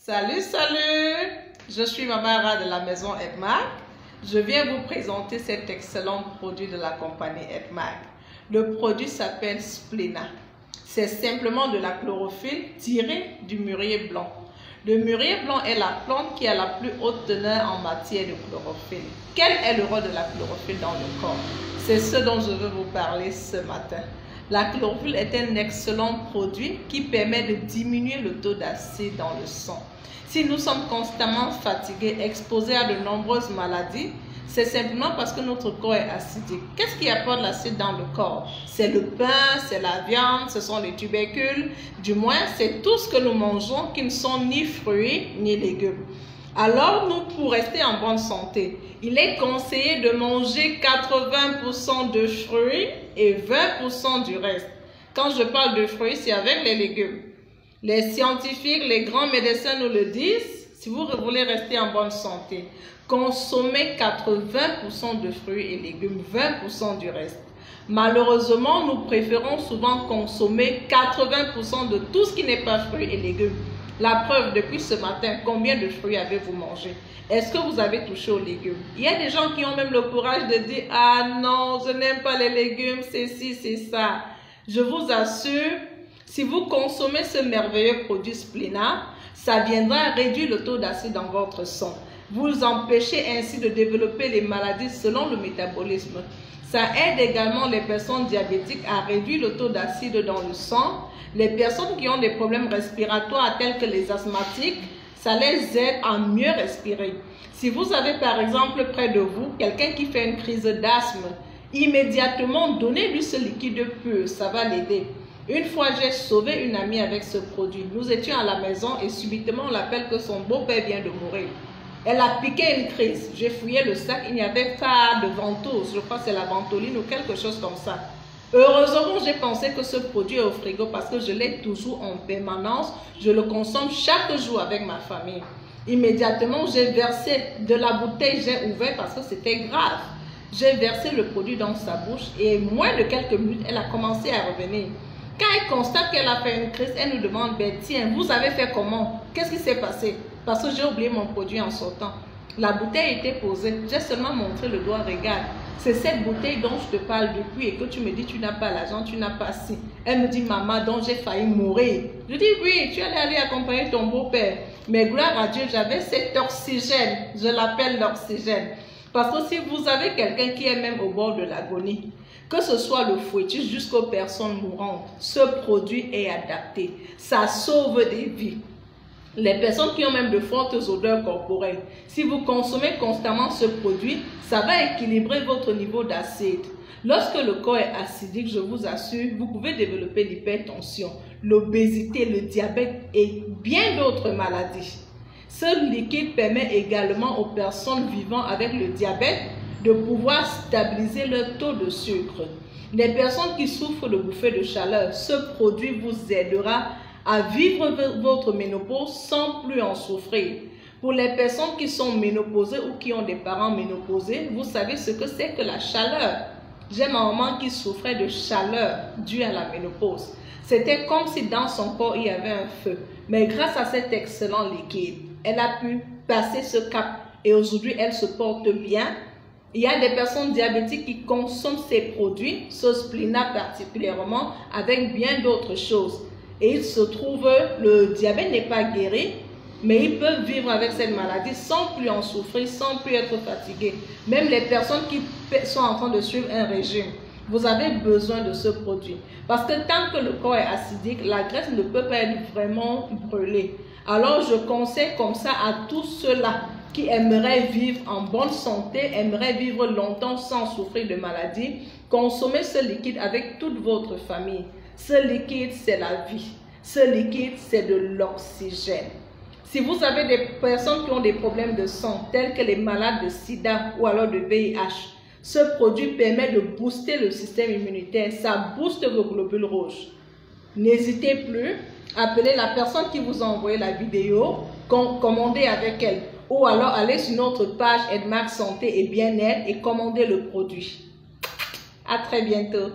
Salut, salut! Je suis Mamara de la maison Edmark. Je viens vous présenter cet excellent produit de la compagnie Edmark. Le produit s'appelle Splena. C'est simplement de la chlorophylle tirée du mûrier blanc. Le mûrier blanc est la plante qui a la plus haute teneur en matière de chlorophylle. Quel est le rôle de la chlorophylle dans le corps? C'est ce dont je veux vous parler ce matin. La chlorophylle est un excellent produit qui permet de diminuer le taux d'acide dans le sang. Si nous sommes constamment fatigués, exposés à de nombreuses maladies, c'est simplement parce que notre corps est acidique. Qu'est-ce qui apporte l'acide dans le corps? C'est le pain, c'est la viande, ce sont les tubercules. Du moins, c'est tout ce que nous mangeons qui ne sont ni fruits ni légumes. Alors, nous, pour rester en bonne santé, il est conseillé de manger 80% de fruits et 20% du reste. Quand je parle de fruits, c'est avec les légumes. Les scientifiques, les grands médecins nous le disent, si vous voulez rester en bonne santé, consommez 80% de fruits et légumes, 20% du reste. Malheureusement, nous préférons souvent consommer 80% de tout ce qui n'est pas fruits et légumes. La preuve, depuis ce matin, combien de fruits avez-vous mangé? Est-ce que vous avez touché aux légumes? Il y a des gens qui ont même le courage de dire « Ah non, je n'aime pas les légumes, c'est ci, c'est ça ». Je vous assure, si vous consommez ce merveilleux produit Splena, ça viendra réduire le taux d'acide dans votre sang. Vous empêchez ainsi de développer les maladies selon le métabolisme. Ça aide également les personnes diabétiques à réduire le taux d'acide dans le sang. Les personnes qui ont des problèmes respiratoires tels que les asthmatiques, ça les aide à mieux respirer. Si vous avez par exemple près de vous quelqu'un qui fait une crise d'asthme, immédiatement donnez-lui ce liquide pur, ça va l'aider. Une fois, j'ai sauvé une amie avec ce produit. Nous étions à la maison et subitement on l'appelle que son beau-père vient de mourir. Elle a piqué une crise. J'ai fouillé le sac, il n'y avait pas de ventouse. Je crois que c'est la ventoline ou quelque chose comme ça. Heureusement, j'ai pensé que ce produit est au frigo parce que je l'ai toujours en permanence. Je le consomme chaque jour avec ma famille. Immédiatement, j'ai versé de la bouteille, j'ai ouvert parce que c'était grave. J'ai versé le produit dans sa bouche et moins de quelques minutes, elle a commencé à revenir. Quand elle constate qu'elle a fait une crise, elle nous demande, ben tiens, vous avez fait comment? Qu'est-ce qui s'est passé? Parce que j'ai oublié mon produit en sortant. La bouteille était posée, j'ai seulement montré le doigt, regarde. C'est cette bouteille dont je te parle depuis et que tu me dis, tu n'as pas l'argent, tu n'as pas ci. Elle me dit, maman, donc j'ai failli mourir. Je dis, oui, tu allais aller accompagner ton beau-père. Mais gloire à Dieu, j'avais cet oxygène, je l'appelle l'oxygène. Parce que si vous avez quelqu'un qui est même au bord de l'agonie, que ce soit le fœtus jusqu'aux personnes mourantes, ce produit est adapté. Ça sauve des vies. Les personnes qui ont même de fortes odeurs corporelles, si vous consommez constamment ce produit, ça va équilibrer votre niveau d'acide. Lorsque le corps est acidique, je vous assure, vous pouvez développer l'hypertension, l'obésité, le diabète et bien d'autres maladies. Ce liquide permet également aux personnes vivant avec le diabète de pouvoir stabiliser leur taux de sucre. Les personnes qui souffrent de bouffées de chaleur, ce produit vous aidera à vivre votre ménopause sans plus en souffrir. Pour les personnes qui sont ménopausées ou qui ont des parents ménopausés, vous savez ce que c'est que la chaleur. J'ai ma maman qui souffrait de chaleur due à la ménopause. C'était comme si dans son corps il y avait un feu. Mais grâce à cet excellent liquide, elle a pu passer ce cap et aujourd'hui elle se porte bien. Il y a des personnes diabétiques qui consomment ces produits, ce Splena particulièrement, avec bien d'autres choses. Et il se trouve, le diabète n'est pas guéri, mais ils peuvent vivre avec cette maladie sans plus en souffrir, sans plus être fatigués. Même les personnes qui sont en train de suivre un régime, vous avez besoin de ce produit. Parce que tant que le corps est acidique, la graisse ne peut pas être vraiment brûlée. Alors je conseille comme ça à tous ceux-là qui aimeraient vivre en bonne santé, aimeraient vivre longtemps sans souffrir de maladies, consommez ce liquide avec toute votre famille. Ce liquide, c'est la vie. Ce liquide, c'est de l'oxygène. Si vous avez des personnes qui ont des problèmes de sang, tels que les malades de sida ou alors de VIH, ce produit permet de booster le système immunitaire. Ça booste vos globules rouges. N'hésitez plus, appelez la personne qui vous a envoyé la vidéo, commandez avec elle. Ou alors allez sur notre page Edmark Santé et Bien-être et commandez le produit. À très bientôt.